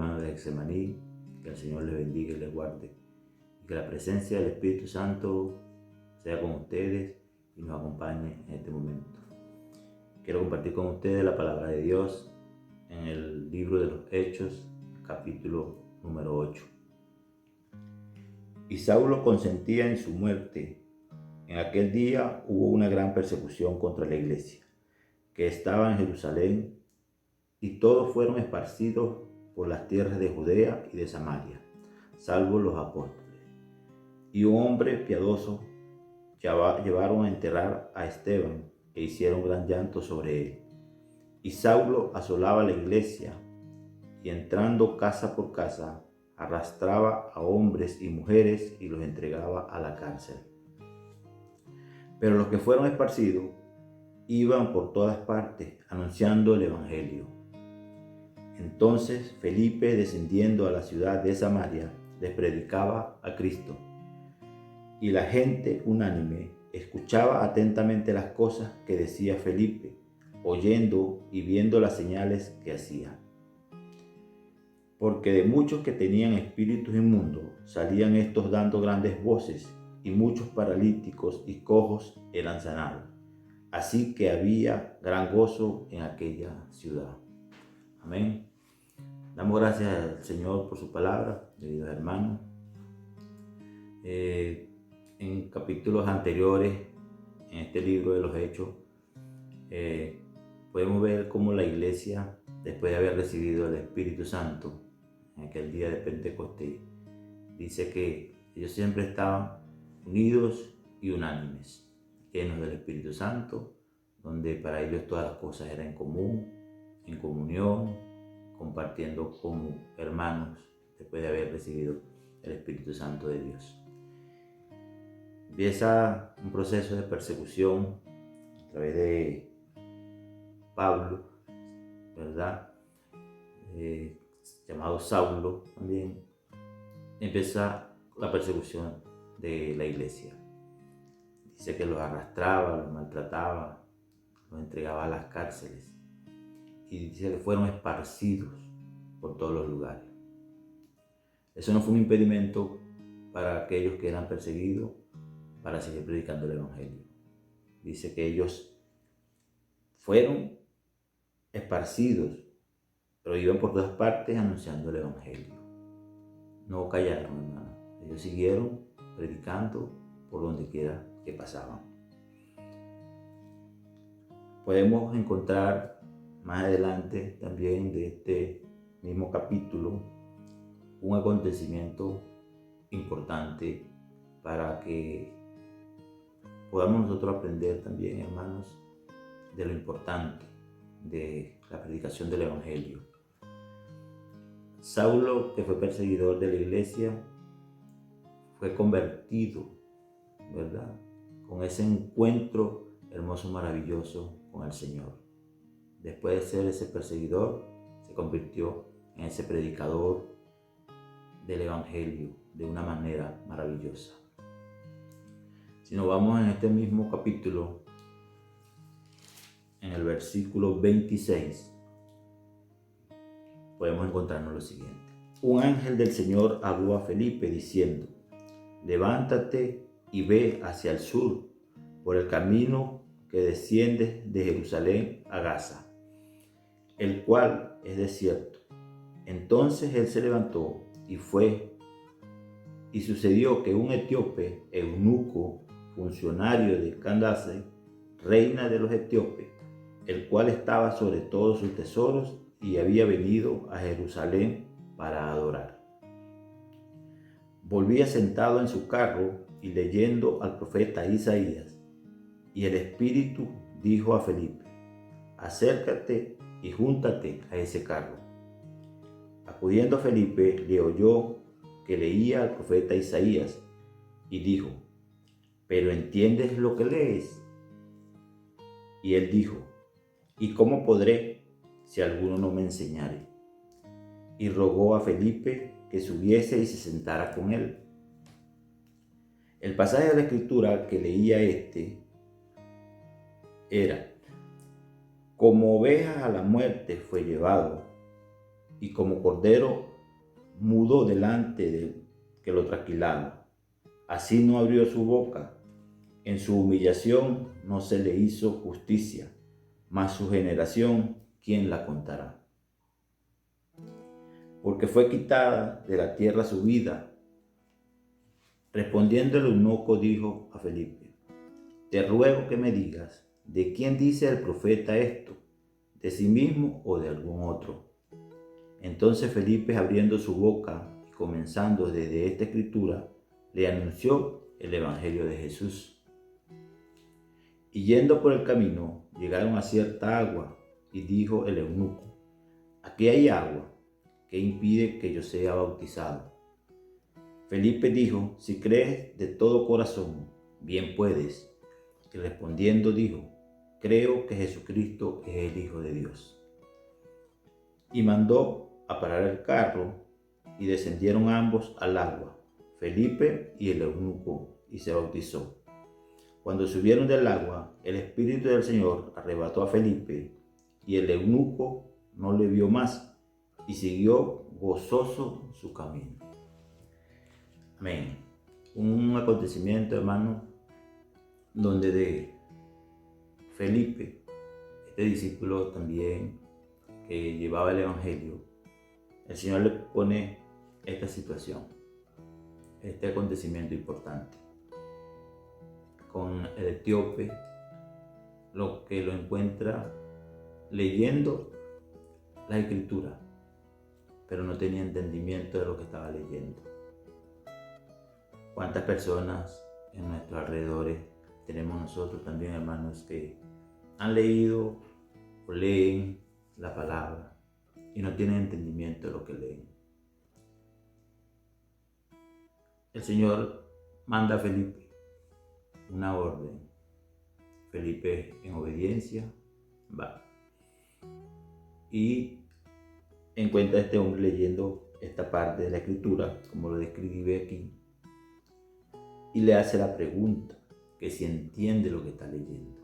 hermanos de Getsemaní. Que el Señor les bendiga y les guarde. Y que la presencia del Espíritu Santo sea con ustedes y nos acompañe en este momento. Quiero compartir con ustedes la palabra de Dios en el libro de los Hechos, capítulo número 8. Y Saulo consentía en su muerte. En aquel día hubo una gran persecución contra la iglesia, que estaba en Jerusalén, y todos fueron esparcidos por las tierras de Judea y de Samaria, salvo los apóstoles. Y un hombre piadoso llevaron a enterrar a Esteban, e hicieron gran llanto sobre él. Y Saulo asolaba la iglesia, y entrando casa por casa, arrastraba a hombres y mujeres y los entregaba a la cárcel. Pero los que fueron esparcidos iban por todas partes anunciando el evangelio. Entonces Felipe, descendiendo a la ciudad de Samaria, les predicaba a Cristo. Y la gente unánime escuchaba atentamente las cosas que decía Felipe, oyendo y viendo las señales que hacía. Porque de muchos que tenían espíritus inmundos salían estos dando grandes voces, y muchos paralíticos y cojos eran sanados. Así que había gran gozo en aquella ciudad. Amén. Damos gracias al Señor por su palabra, queridos hermanos. En capítulos anteriores, en este libro de los Hechos, podemos ver cómo la iglesia, después de haber recibido el Espíritu Santo, en aquel día de Pentecostés, dice que ellos siempre estaban unidos y unánimes, llenos del Espíritu Santo, donde para ellos todas las cosas eran en común, en comunión, compartiendo como hermanos después de haber recibido el Espíritu Santo de Dios. Empieza un proceso de persecución a través de Pablo, ¿verdad? Llamado Saulo también. Empieza la persecución de la iglesia. Dice que los arrastraba, los maltrataba, los entregaba a las cárceles. Y dice que fueron esparcidos por todos los lugares. Eso no fue un impedimento para aquellos que eran perseguidos para seguir predicando el evangelio. Dice que ellos fueron esparcidos, pero iban por todas partes anunciando el evangelio. No callaron, hermano. Ellos siguieron predicando por donde quiera que pasaban. Podemos encontrar más adelante también de este mismo capítulo un acontecimiento importante para que podamos nosotros aprender también, hermanos, de lo importante de la predicación del evangelio. Saulo, que fue perseguidor de la iglesia, fue convertido, ¿verdad?, con ese encuentro hermoso, maravilloso con el Señor. Después de ser ese perseguidor, se convirtió en ese predicador del evangelio de una manera maravillosa. Si nos vamos en este mismo capítulo, en el versículo 26, podemos encontrarnos lo siguiente. Un ángel del Señor habló a Felipe diciendo: levántate y ve hacia el sur, por el camino que desciende de Jerusalén a Gaza, el cual es desierto. Entonces él se levantó y fue, y sucedió que un etíope, eunuco, funcionario de Candace, reina de los etíopes, el cual estaba sobre todos sus tesoros y había venido a Jerusalén para adorar, volvía sentado en su carro y leyendo al profeta Isaías. Y el Espíritu dijo a Felipe: acércate y júntate a ese carro. Acudiendo Felipe, le oyó que leía al profeta Isaías y dijo: ¿pero entiendes lo que lees? Y él dijo: ¿y cómo podré si alguno no me enseñare? Y rogó a Felipe que subiese y se sentara con él. El pasaje de la Escritura que leía era: como ovejas a la muerte fue llevado, y como cordero mudó delante del que lo trasquilaba. Así no abrió su boca. En su humillación no se le hizo justicia, mas su generación, ¿quién la contará? Porque fue quitada de la tierra su vida. Respondiendo el eunuco dijo a Felipe: te ruego que me digas, ¿de quién dice el profeta esto? ¿De sí mismo o de algún otro? Entonces Felipe, abriendo su boca y comenzando desde esta escritura, le anunció el evangelio de Jesús. Y yendo por el camino, llegaron a cierta agua, y dijo el eunuco: aquí hay agua, ¿qué impide que yo sea bautizado? Felipe dijo: si crees de todo corazón, bien puedes. Y respondiendo dijo: creo que Jesucristo es el Hijo de Dios. Y mandó a parar el carro, y descendieron ambos al agua, Felipe y el eunuco, y se bautizó. Cuando subieron del agua, el Espíritu del Señor arrebató a Felipe, y el eunuco no le vio más, y siguió gozoso su camino. Amén. Un acontecimiento, hermano, donde de Felipe, este discípulo también que llevaba el Evangelio, el Señor le pone esta situación, este acontecimiento importante. Con el etíope, lo que lo encuentra leyendo la escritura, pero no tenía entendimiento de lo que estaba leyendo. ¿Cuántas personas en nuestros alrededores tenemos nosotros también, hermanos, que han leído o leen la palabra y no tienen entendimiento de lo que leen? El Señor manda a Felipe una orden. Felipe, en obediencia, va y encuentra a este hombre leyendo esta parte de la escritura, como lo describe aquí, y le hace la pregunta, que si entiende lo que está leyendo.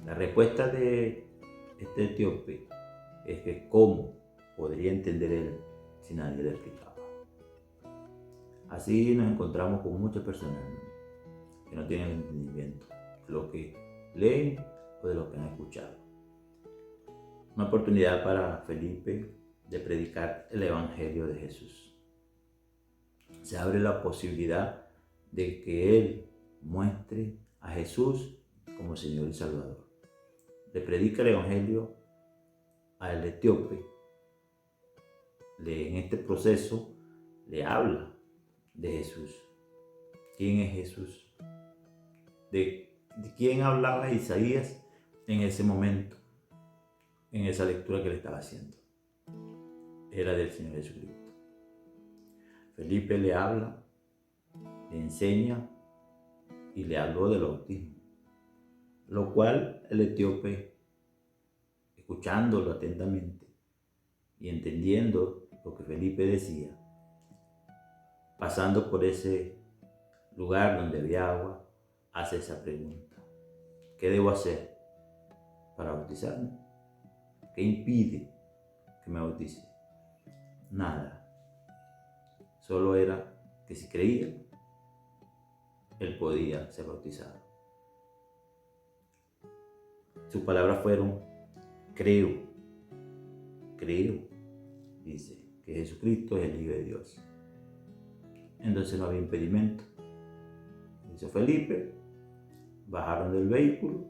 La respuesta de este etíope es que cómo podría entender él si nadie le explicaba. Así nos encontramos con muchas personas que no tienen entendimiento de lo que leen o de lo que han escuchado. Una oportunidad para Felipe de predicar el Evangelio de Jesús. Se abre la posibilidad de que él muestre a Jesús como Señor y Salvador. Le predica el Evangelio al etíope. En este proceso le habla de Jesús. ¿Quién es Jesús? ¿De quién hablaba Isaías en ese momento? En esa lectura que le estaba haciendo. Era del Señor Jesucristo. Felipe le habla, le enseña y le habló del bautismo. Lo cual el etíope, escuchándolo atentamente y entendiendo lo que Felipe decía, pasando por ese lugar donde había agua, hace esa pregunta: ¿qué debo hacer para bautizarme? ¿Qué impide que me bautice? Nada. Solo era que si creía, él podía ser bautizado. Sus palabras fueron: creo, dice, que Jesucristo es el Hijo de Dios. Entonces no había impedimento. Dice Felipe, bajaron del vehículo,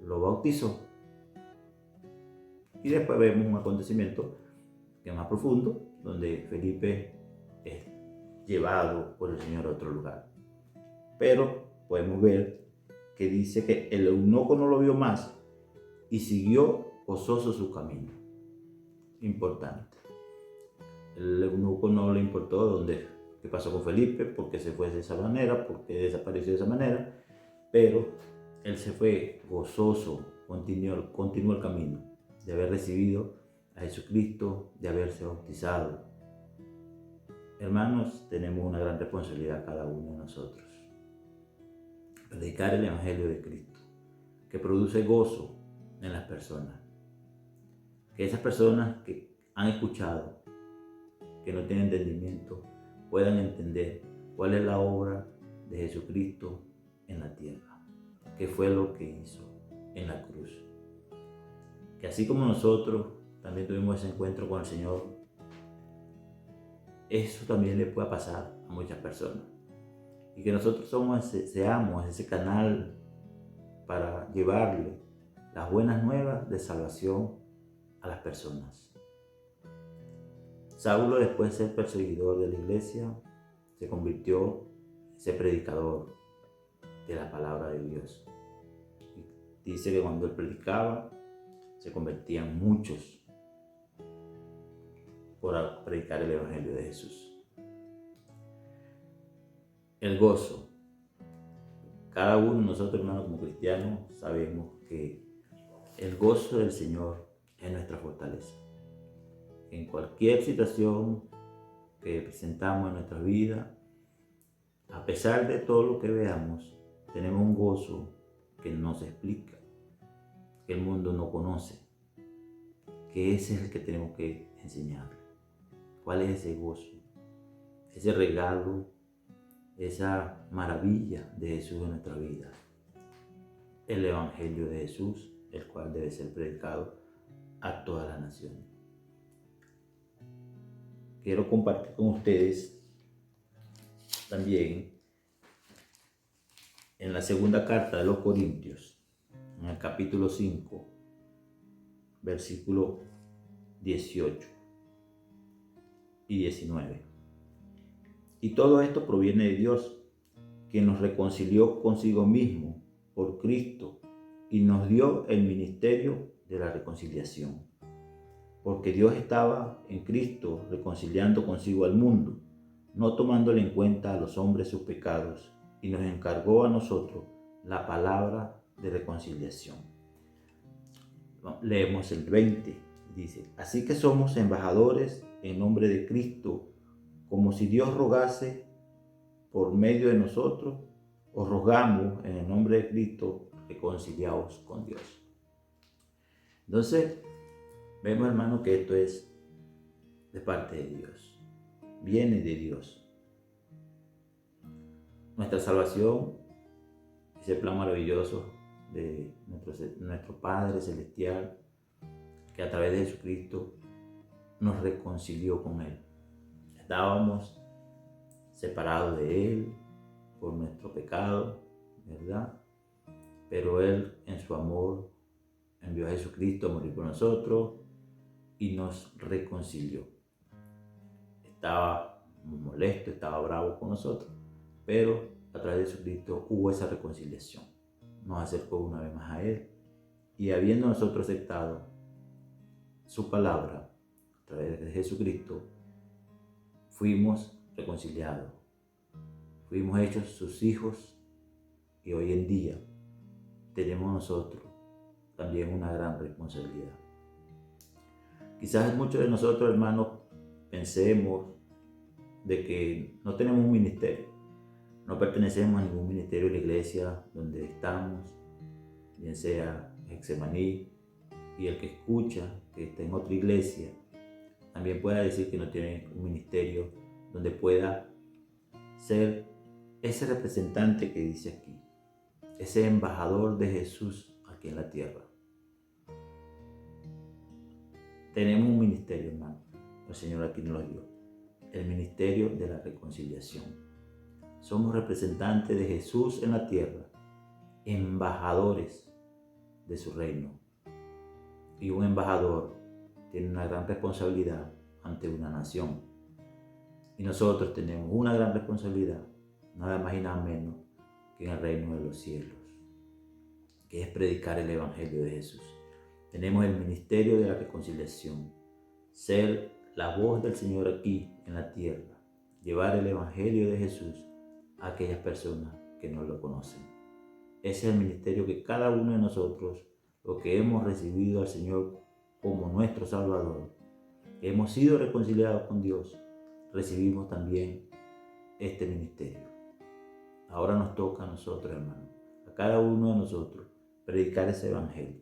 lo bautizó. Y después vemos un acontecimiento que es más profundo, donde Felipe es llevado por el Señor a otro lugar. Pero podemos ver que dice que el eunuco no lo vio más y siguió gozoso su camino. Importante. El eunuco no le importó qué pasó con Felipe, por qué se fue de esa manera, por qué desapareció de esa manera, pero él se fue gozoso, continuó el camino de haber recibido a Jesucristo, de haberse bautizado. Hermanos, tenemos una gran responsabilidad cada uno de nosotros. Predicar el Evangelio de Cristo, que produce gozo en las personas. Que esas personas que han escuchado que no tienen entendimiento puedan entender cuál es la obra de Jesucristo en la tierra, qué fue lo que hizo en la cruz. Que así como nosotros también tuvimos ese encuentro con el Señor, eso también le puede pasar a muchas personas. Y que nosotros seamos ese canal para llevarle las buenas nuevas de salvación a las personas. Saulo, después de ser perseguidor de la iglesia, se convirtió en ese predicador de la palabra de Dios. Y dice que cuando él predicaba, se convertían muchos por predicar el Evangelio de Jesús. El gozo. Cada uno de nosotros, hermanos, como cristianos, sabemos que el gozo del Señor es nuestra fortaleza. En cualquier situación que presentamos en nuestra vida, a pesar de todo lo que veamos, tenemos un gozo que no se explica, que el mundo no conoce, que ese es el que tenemos que enseñar. ¿Cuál es ese gozo? Ese regalo, esa maravilla de Jesús en nuestra vida. El Evangelio de Jesús, el cual debe ser predicado a todas las naciones. Quiero compartir con ustedes también en la segunda carta de los Corintios, en el capítulo 5, versículo 18 y 19. Y todo esto proviene de Dios, quien nos reconcilió consigo mismo por Cristo y nos dio el ministerio de la reconciliación. Porque Dios estaba en Cristo reconciliando consigo al mundo, no tomándole en cuenta a los hombres sus pecados, y nos encargó a nosotros la palabra de reconciliación. Leemos el 20, dice: así que somos embajadores en nombre de Cristo, como si Dios rogase por medio de nosotros. Os rogamos en el nombre de Cristo, reconciliaos con Dios. Entonces, vemos, hermano, que esto es de parte de Dios, viene de Dios. Nuestra salvación, ese plan maravilloso de nuestro Padre Celestial, que a través de Jesucristo nos reconcilió con Él. Estábamos separados de Él por nuestro pecado, ¿verdad? Pero Él, en su amor, envió a Jesucristo a morir por nosotros y nos reconcilió. Estaba molesto, estaba bravo con nosotros, pero a través de Jesucristo hubo esa reconciliación. Nos acercó una vez más a Él, y habiendo nosotros aceptado su palabra a través de Jesucristo, fuimos reconciliados, fuimos hechos sus hijos, y hoy en día tenemos nosotros también una gran responsabilidad. Quizás muchos de nosotros, hermanos, pensemos de que no tenemos un ministerio, no pertenecemos a ningún ministerio de la iglesia donde estamos, bien sea Getsemaní, y el que escucha que está en otra iglesia también pueda decir que no tiene un ministerio donde pueda ser ese representante que dice aquí, ese embajador de Jesús aquí en la tierra. Tenemos un ministerio, hermano, el Señor aquí nos lo dio, el ministerio de la reconciliación. Somos representantes de Jesús en la tierra, embajadores de su reino. Y un embajador tiene una gran responsabilidad ante una nación. Y nosotros tenemos una gran responsabilidad, nada más y nada menos que en el reino de los cielos, que es predicar el Evangelio de Jesús. Tenemos el ministerio de la reconciliación, ser la voz del Señor aquí en la tierra, llevar el Evangelio de Jesús a aquellas personas que no lo conocen. Ese es el ministerio que cada uno de nosotros, los que hemos recibido al Señor como nuestro Salvador, que hemos sido reconciliados con Dios, recibimos también este ministerio. Ahora nos toca a nosotros, hermanos, a cada uno de nosotros, predicar ese Evangelio,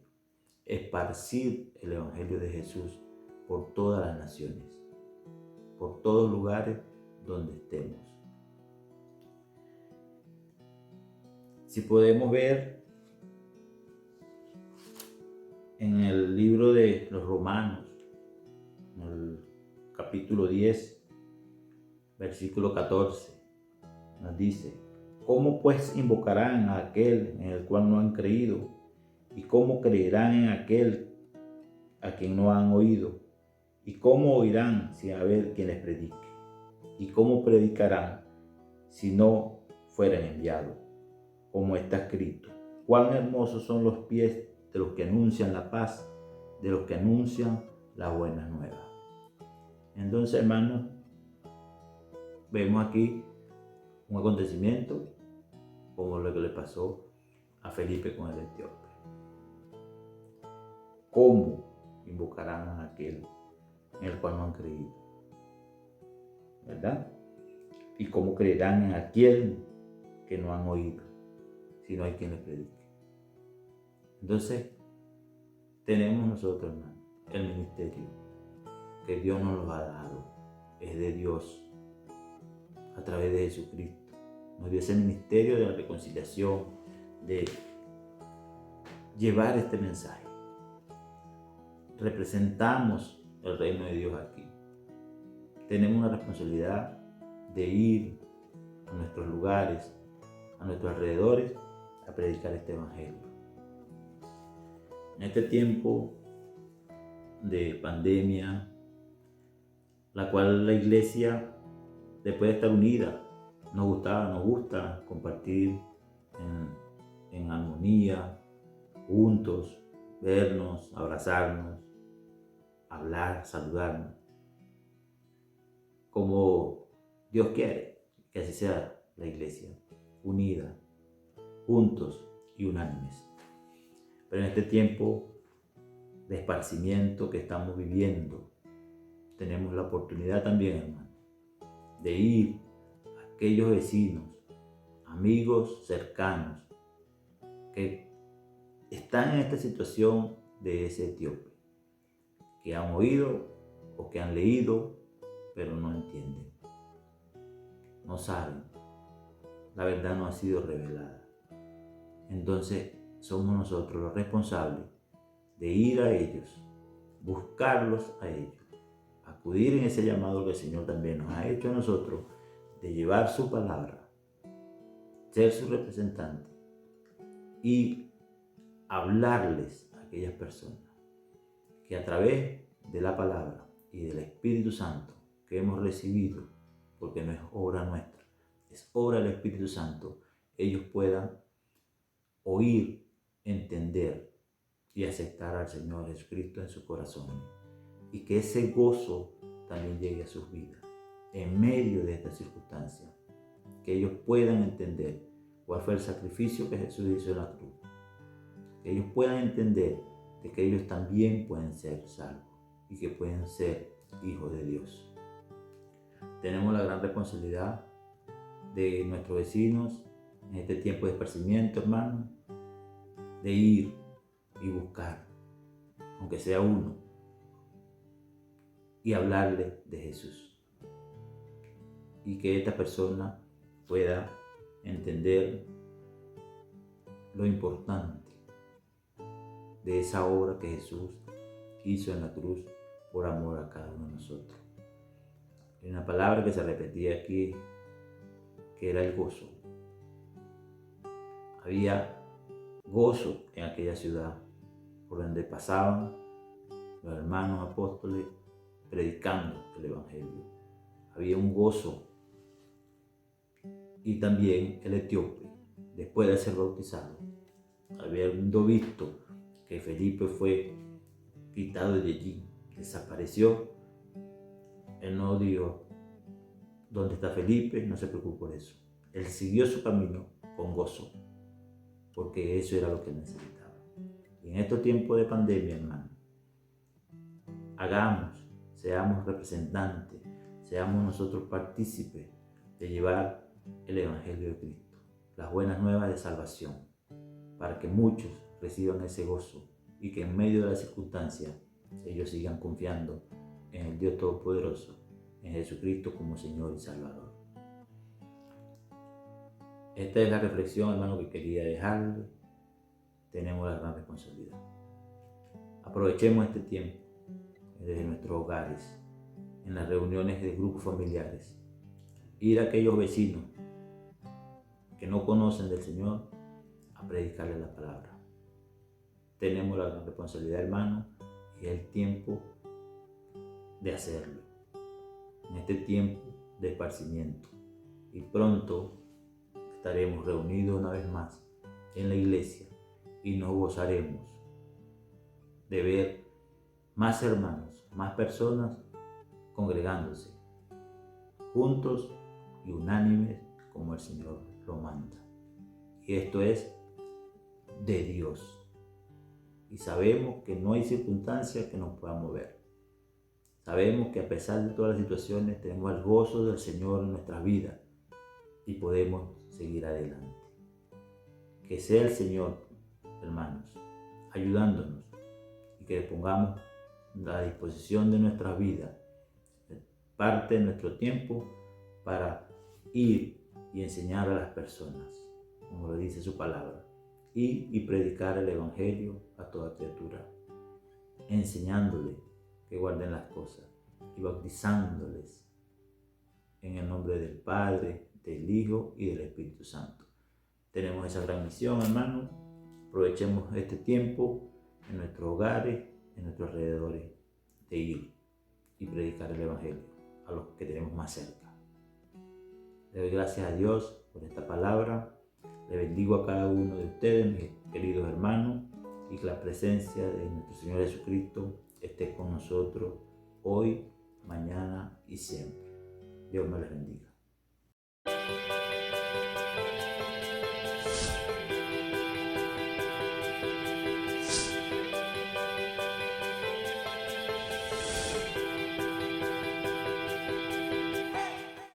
esparcir el Evangelio de Jesús por todas las naciones, por todos lugares donde estemos. Si podemos ver en el libro de los Romanos, en el capítulo 10, versículo 14, nos dice: ¿cómo pues invocarán a aquel en el cual no han creído? ¿Y cómo creerán en aquel a quien no han oído? ¿Y cómo oirán sin haber quien les predique? ¿Y cómo predicarán si no fueran enviados? Como está escrito: cuán hermosos son los pies de los que anuncian la paz, de los que anuncian las buenas nuevas. Entonces, hermanos, vemos aquí un acontecimiento como lo que le pasó a Felipe con el etíope. ¿Cómo invocarán a aquel en el cual no han creído? ¿Verdad? ¿Y cómo creerán en aquel que no han oído si no hay quien les predique? Entonces, tenemos nosotros, hermanos, el ministerio que Dios nos lo ha dado. Es de Dios a través de Jesucristo. Nos dio ese ministerio de la reconciliación, de llevar este mensaje. Representamos el reino de Dios aquí. Tenemos una responsabilidad de ir a nuestros lugares, a nuestros alrededores, a predicar este evangelio. En este tiempo de pandemia, la cual la iglesia, después de estar unida, nos gusta compartir en armonía, juntos, vernos, abrazarnos, hablar, saludarnos, como Dios quiere que así sea la iglesia, unida, juntos y unánimes. Pero en este tiempo de esparcimiento que estamos viviendo, tenemos la oportunidad también, hermano, de ir a aquellos vecinos, amigos cercanos que están en esta situación de ese etíope, que han oído o que han leído, pero no entienden, no saben, la verdad no ha sido revelada. Entonces somos nosotros los responsables de ir a ellos, buscarlos a ellos, acudir en ese llamado que el Señor también nos ha hecho a nosotros, de llevar su palabra, ser su representante y hablarles a aquellas personas que a través de la palabra y del Espíritu Santo que hemos recibido, porque no es obra nuestra, es obra del Espíritu Santo, ellos puedan oír, entender y aceptar al Señor Jesucristo en su corazón, y que ese gozo también llegue a sus vidas en medio de esta circunstancia, que ellos puedan entender cuál fue el sacrificio que Jesús hizo en la cruz, que ellos puedan entender de que ellos también pueden ser salvos y que pueden ser hijos de Dios. Tenemos la gran responsabilidad de nuestros vecinos en este tiempo de esparcimiento, hermano, de ir y buscar, aunque sea uno, y hablarle de Jesús. Y que esta persona pueda entender lo importante de esa obra que Jesús hizo en la cruz por amor a cada uno de nosotros. Hay una palabra que se repetía aquí, que era el gozo. Había gozo en aquella ciudad por donde pasaban los hermanos apóstoles predicando el evangelio. Había un gozo. Y también el etíope, después de ser bautizado, habiendo visto que Felipe fue quitado de allí, desapareció, él no dijo: ¿dónde está Felipe? No se preocupó por eso. Él siguió su camino con gozo, porque eso era lo que necesitaba. Y en estos tiempos de pandemia, hermano, seamos representantes, seamos nosotros partícipes de llevar el Evangelio de Cristo, las buenas nuevas de salvación, para que muchos reciban ese gozo y que en medio de las circunstancias ellos sigan confiando en el Dios Todopoderoso en Jesucristo como Señor y Salvador. Esta es la reflexión, hermano, que quería dejarle. Tenemos la gran responsabilidad. Aprovechemos este tiempo desde nuestros hogares, en las reuniones de grupos familiares, ir a aquellos vecinos que no conocen del Señor a predicarles la palabra. Tenemos la gran responsabilidad, hermano, y es el tiempo de hacerlo. En este tiempo de esparcimiento. Y pronto estaremos reunidos una vez más en la iglesia y nos gozaremos de ver más hermanos, más personas congregándose juntos y unánimes como el Señor lo manda. Y esto es de Dios. Y sabemos que no hay circunstancia que nos pueda mover. Sabemos que a pesar de todas las situaciones tenemos el gozo del Señor en nuestras vidas y podemos seguir adelante. Que sea el Señor, hermanos, ayudándonos y que le pongamos a disposición de nuestra vida parte de nuestro tiempo para ir y enseñar a las personas, como lo dice su palabra, ir y predicar el Evangelio a toda criatura, enseñándole que guarden las cosas y bautizándoles en el nombre del Padre, del Hijo y del Espíritu Santo. Tenemos esa gran misión, hermano. Aprovechemos este tiempo en nuestros hogares, en nuestros alrededores, de ir y predicar el Evangelio a los que tenemos más cerca. Le doy gracias a Dios por esta palabra. Le bendigo a cada uno de ustedes, mis queridos hermanos, y que la presencia de nuestro Señor Jesucristo esté con nosotros hoy, mañana y siempre. Dios me les bendiga.